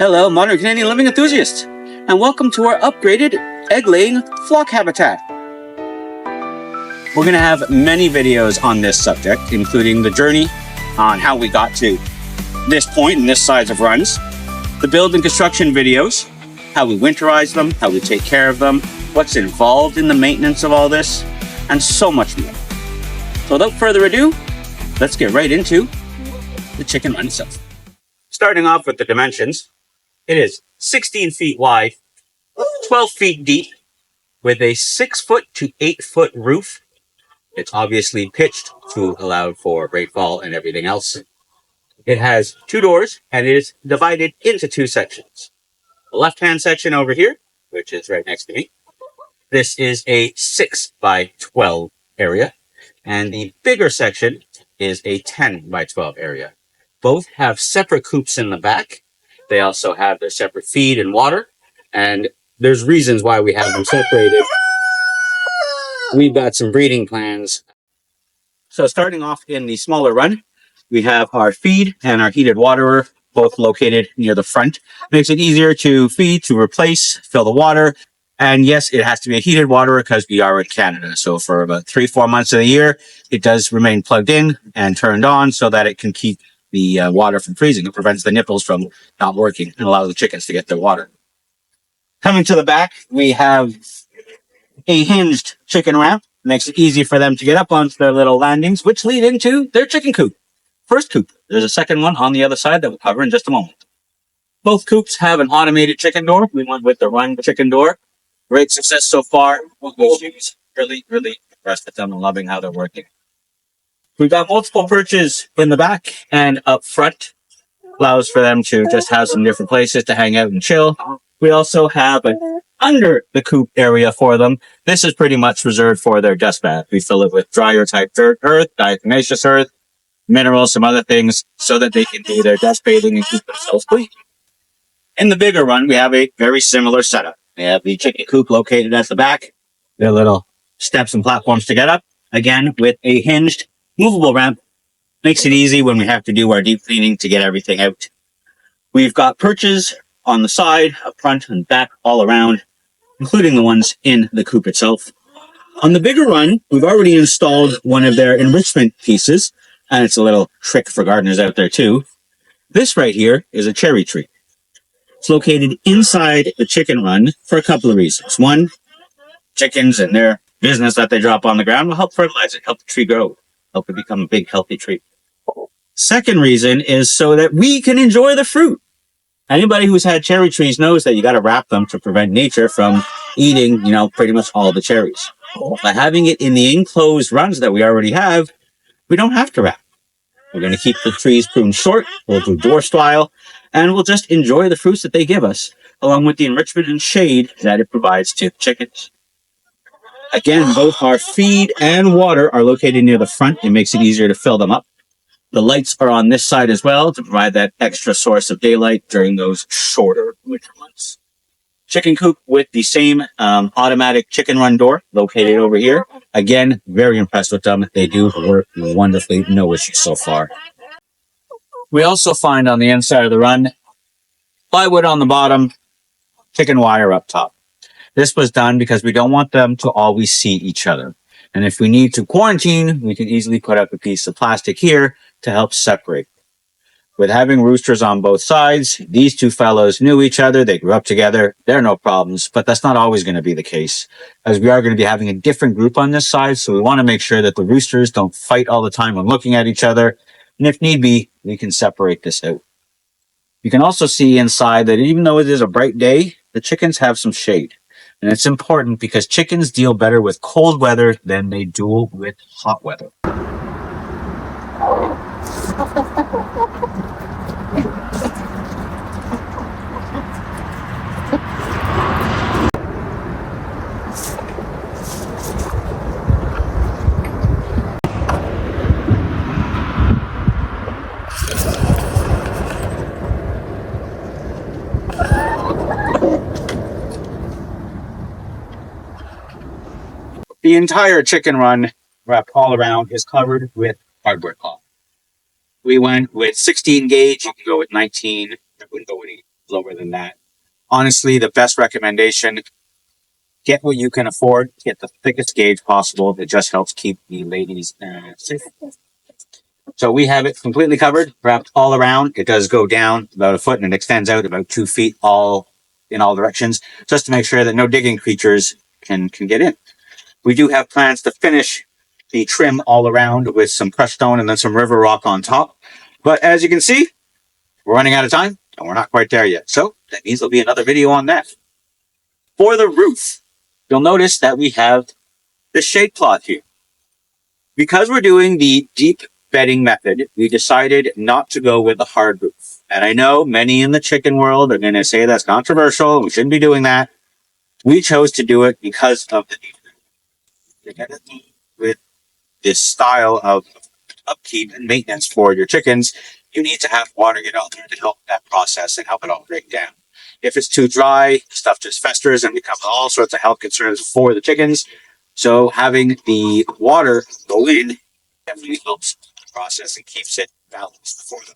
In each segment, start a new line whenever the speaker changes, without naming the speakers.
Hello, modern Canadian living enthusiasts, and welcome to our upgraded egg-laying flock habitat. We're going to have many videos on this subject, including the journey on how we got to this point and this size of runs, the build and construction videos, how we winterize them, how we take care of them, what's involved in the maintenance of all this, and so much more. So without further ado, let's get right into the chicken run itself. Starting off with the dimensions, it is 16 feet wide, 12 feet deep, with a 6 foot to 8 foot roof. It's obviously pitched to allow for rainfall and everything else. It has 2 doors and it is divided into 2 sections. The left-hand section over here, which is right next to me, this is a 6 by 12 area, and the bigger section is a 10 by 12 area. Both have separate coops in the back. They also have their separate feed and water, and there's reasons why we have them separated. We've got some breeding plans. So starting off in the smaller run, we have our feed and our heated waterer, both located near the front. Makes it easier to feed, to replace, fill the water. And yes, it has to be a heated waterer because we are in Canada. So for about 3-4 months of the year, it does remain plugged in and turned on so that it can keep the water from freezing. It prevents the nipples from not working and allows the chickens to get their water. Coming to the back, we have a hinged chicken ramp. Makes it easy for them to get up onto their little landings, which lead into their chicken coop. First coop. There's a second one on the other side that we'll cover in just a moment. Both coops have an automated chicken door. We went with the run chicken door. Great success so far. Really impressed with them and loving how they're working. We've got multiple perches in the back and up front. Allows for them to just have some different places to hang out and chill. We also have an under the coop area for them. This is pretty much reserved for their dust bath. We fill it with drier type dirt earth, diatomaceous earth, minerals, some other things, so that they can do their dust bathing and keep themselves clean. In the bigger run, we have a very similar setup. We have the chicken coop located at the back. Their little steps and platforms to get up. Again, with a hinged movable ramp. Makes it easy when we have to do our deep cleaning to get everything out. We've got perches on the side, up front and back, all around, including the ones in the coop itself. On the bigger run, we've already installed one of their enrichment pieces, and it's a little trick for gardeners out there too. This right here is a cherry tree. It's located inside the chicken run for a couple of reasons. One, chickens and their business that they drop on the ground will help fertilize it, help the tree grow, help it become a big, healthy tree. Second reason is so that we can enjoy the fruit. Anybody who's had cherry trees knows that you got to wrap them to prevent nature from eating, pretty much all the cherries. By having it in the enclosed runs that we already have, we don't have to wrap. We're going to keep the trees pruned short. We'll do door style, and we'll just enjoy the fruits that they give us, along with the enrichment and shade that it provides to the chickens. Again, both our feed and water are located near the front. It makes it easier to fill them up. The lights are on this side as well to provide that extra source of daylight during those shorter winter months. Chicken coop with the same automatic chicken run door located over here. Again, very impressed with them. They do work wonderfully. No issues so far. We also find on the inside of the run, plywood on the bottom, chicken wire up top. This was done because we don't want them to always see each other. And if we need to quarantine, we can easily put up a piece of plastic here to help separate. With having roosters on both sides, these two fellows knew each other. They grew up together. There are no problems, but that's not always going to be the case, as we are going to be having a different group on this side. So we want to make sure that the roosters don't fight all the time when looking at each other. And if need be, we can separate this out. You can also see inside that even though it is a bright day, the chickens have some shade. And it's important because chickens deal better with cold weather than they do with hot weather. The entire chicken run wrapped all around is covered with cardboard cloth. We went with 16 gauge. You can go with 19. You can go with lower than that. Honestly, the best recommendation, get what you can afford, get the thickest gauge possible. It just helps keep the ladies safe. So we have it completely covered, wrapped all around. It does go down about a foot and it extends out about 2 feet all in all directions, just to make sure that no digging creatures can get in. We do have plans to finish the trim all around with some crushed stone and then some river rock on top. But as you can see, we're running out of time and we're not quite there yet. So that means there'll be another video on that. For the roof, you'll notice that we have the shade cloth here. Because we're doing the deep bedding method, we decided not to go with the hard roof. And I know many in the chicken world are going to say that's controversial. We shouldn't be doing that. We chose to do it because of the need with this style of upkeep and maintenance for your chickens. You need to have water get out there to help that process and help it all break down. If it's too dry, stuff just festers and becomes all sorts of health concerns for the chickens. So having the water go in definitely helps the process and keeps it balanced for them.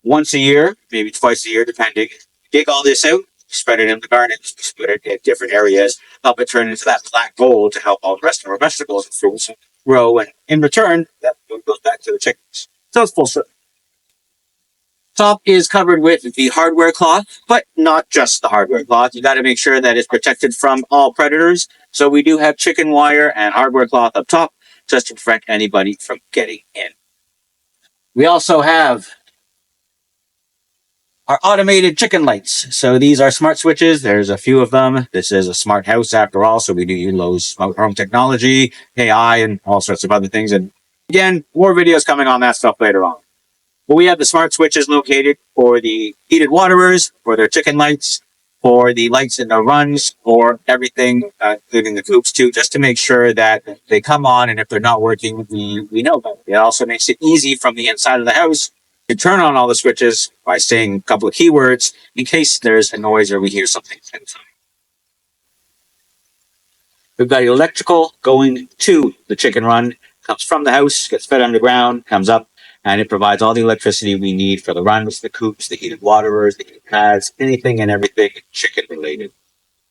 Once a year, maybe twice a year, depending, dig all this out, spread it in the garden, split it in different areas, help it turn into that black gold to help all the rest of our vegetables and fruits grow. And in return, that food goes back to the chickens. So it's full circle. Top is covered with the hardware cloth, but not just the hardware cloth. You got to make sure that it's protected from all predators. So we do have chicken wire and hardware cloth up top just to prevent anybody from getting in. We also have our automated chicken lights. So these are smart switches. There's a few of them. This is a smart house after all. So we do use smart home technology, AI, and all sorts of other things. And again, more videos coming on that stuff later on. But we have the smart switches located for the heated waterers, for their chicken lights, for the lights in the runs, for everything, including the coops too, just to make sure that they come on, and if they're not working, we know about it. It also makes it easy from the inside of the house to turn on all the switches by saying a couple of keywords in case there's a noise or we hear something inside. We've got electrical going to the chicken run, comes from the house, gets fed underground, comes up, and it provides all the electricity we need for the runs, the coops, the heated waterers, the heated pads, anything and everything chicken related.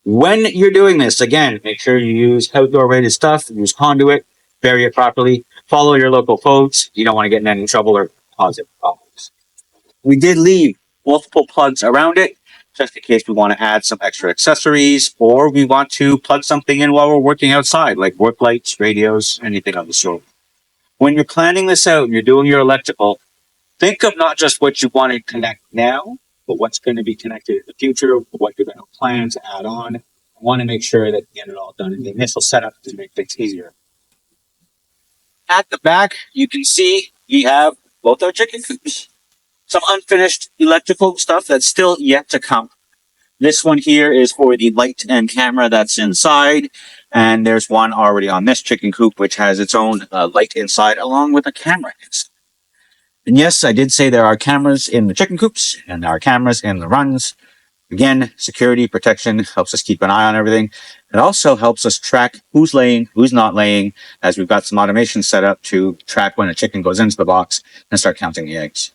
When you're doing this, again, make sure you use outdoor rated stuff, use conduit, bury it properly, follow your local codes. You don't want to get in any trouble or cause it problems. We did leave multiple plugs around it, just in case we want to add some extra accessories, or we want to plug something in while we're working outside, like work lights, radios, anything of the sort. When you're planning this out and you're doing your electrical, think of not just what you want to connect now, but what's going to be connected in the future, what you're going to plan to add on. I want to make sure that you get it all done in the initial setup to make things easier. At the back, you can see we have both our chicken coops. Some unfinished electrical stuff that's still yet to come. This one here is for the light and camera that's inside. And there's one already on this chicken coop, which has its own light inside, along with a camera inside. And yes, I did say there are cameras in the chicken coops, and there are cameras in the runs. Again, security, protection, helps us keep an eye on everything. It also helps us track who's laying, who's not laying, as we've got some automation set up to track when a chicken goes into the box and start counting the eggs.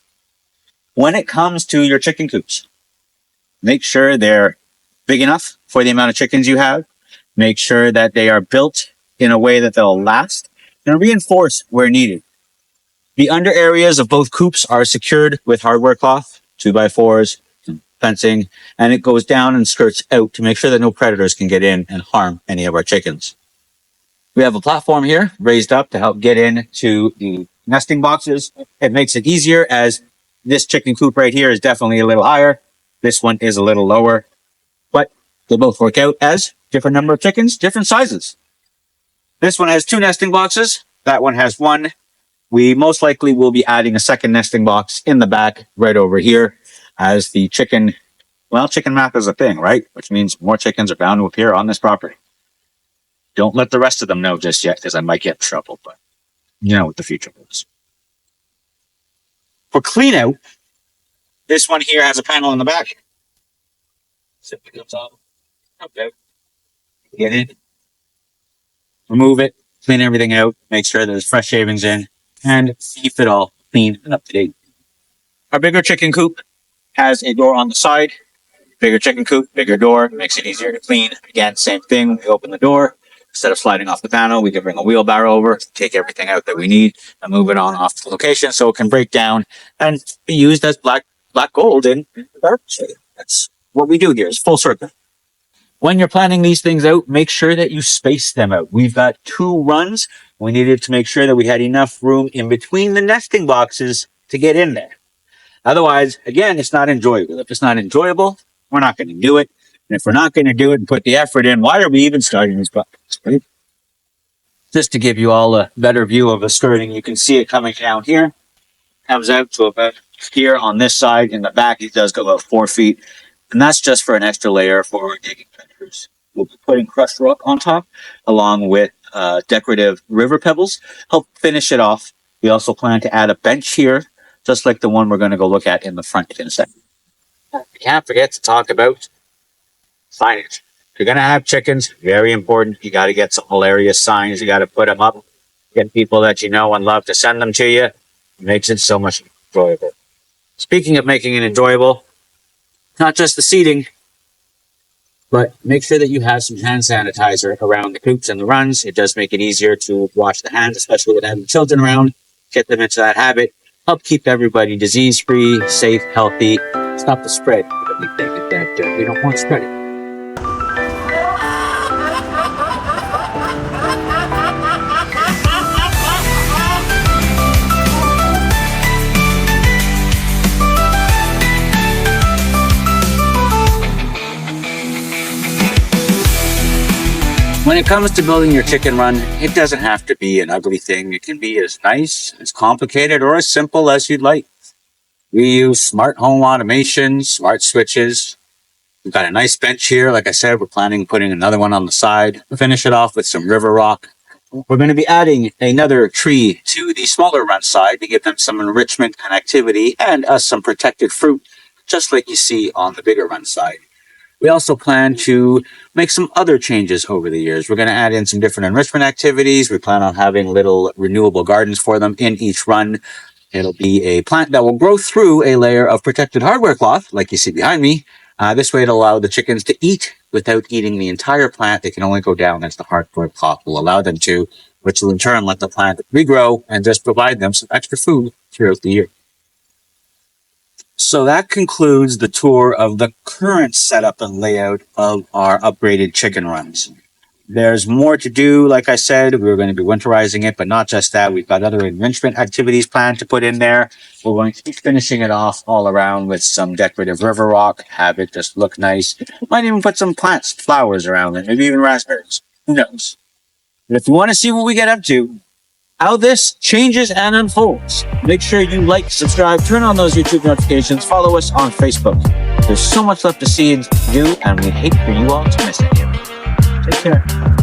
When it comes to your chicken coops, make sure they're big enough for the amount of chickens you have. Make sure that they are built in a way that they'll last, and reinforce where needed. The under areas of both coops are secured with hardware cloth, 2x4s, fencing, and it goes down and skirts out to make sure that no predators can get in and harm any of our chickens. We have a platform here raised up to help get into the nesting boxes. It makes it easier, as this chicken coop right here is definitely a little higher. This one is a little lower, but they both work out as different number of chickens, different sizes. This one has 2 nesting boxes. That one has 1. We most likely will be adding a second nesting box in the back right over here, as the chicken math is a thing, right? Which means more chickens are bound to appear on this property. Don't let the rest of them know just yet, because I might get in trouble, but you know what the future holds. For clean out, this one here has a panel in the back. Simply comes off. Okay. Get in, remove it, clean everything out, make sure there's fresh shavings in, and keep it all clean and up to date. Our bigger chicken coop has a door on the side. Bigger chicken coop, bigger door, makes it easier to clean. Again, same thing. We open the door. Instead of sliding off the panel, we can bring a wheelbarrow over, take everything out that we need, and move it on off to the location so it can break down and be used as black gold in the garbage. That's what we do here. It's full circle. When you're planning these things out, make sure that you space them out. We've got 2 runs. We needed to make sure that we had enough room in between the nesting boxes to get in there. Otherwise, again, it's not enjoyable. If it's not enjoyable, we're not going to do it. And if we're not going to do it and put the effort in, why are we even starting these projects, right? Just to give you all a better view of the skirting, you can see it coming down here. Comes out to about here on this side. In the back, it does go about 4 feet. And that's just for an extra layer for digging trenchers. We'll be putting crushed rock on top, along with decorative river pebbles. Help finish it off. We also plan to add a bench here, just like the one we're going to go look at in the front in a second. We can't forget to talk about signage. If you're going to have chickens, very important. You got to get some hilarious signs. You got to put them up. Get people that you know and love to send them to you. It makes it so much enjoyable. Speaking of making it enjoyable, not just the seating, but make sure that you have some hand sanitizer around the coops and the runs. It does make it easier to wash the hands, especially with having children around. Get them into that habit. Help keep everybody disease-free, safe, healthy. Stop the spread that we don't want spreading. When it comes to building your chicken run, it doesn't have to be an ugly thing. It can be as nice, as complicated, or as simple as you'd like. We use smart home automation, smart switches. We've got a nice bench here. Like I said, we're planning on putting another one on the side. We'll finish it off with some river rock. We're going to be adding another tree to the smaller run side to give them some enrichment and activity and some protected fruit, just like you see on the bigger run side. We also plan to make some other changes over the years. We're going to add in some different enrichment activities. We plan on having little renewable gardens for them in each run. It'll be a plant that will grow through a layer of protected hardware cloth, like you see behind me. This way it'll allow the chickens to eat without eating the entire plant. They can only go down as the hardware cloth will allow them to, which will in turn let the plant regrow and just provide them some extra food throughout the year. So that concludes the tour of the current setup and layout of our upgraded chicken runs. There's more to do. Like I said, we're going to be winterizing it, but not just that. We've got other enrichment activities planned to put in there. We're going to be finishing it off all around with some decorative river rock, have it just look nice. Might even put some plants, flowers around it, maybe even raspberries. Who knows? But if you want to see what we get up to, how this changes and unfolds, make sure you like, subscribe, turn on those YouTube notifications, follow us on Facebook. There's so much left to see and do, and we'd hate for you all to miss it. Take care.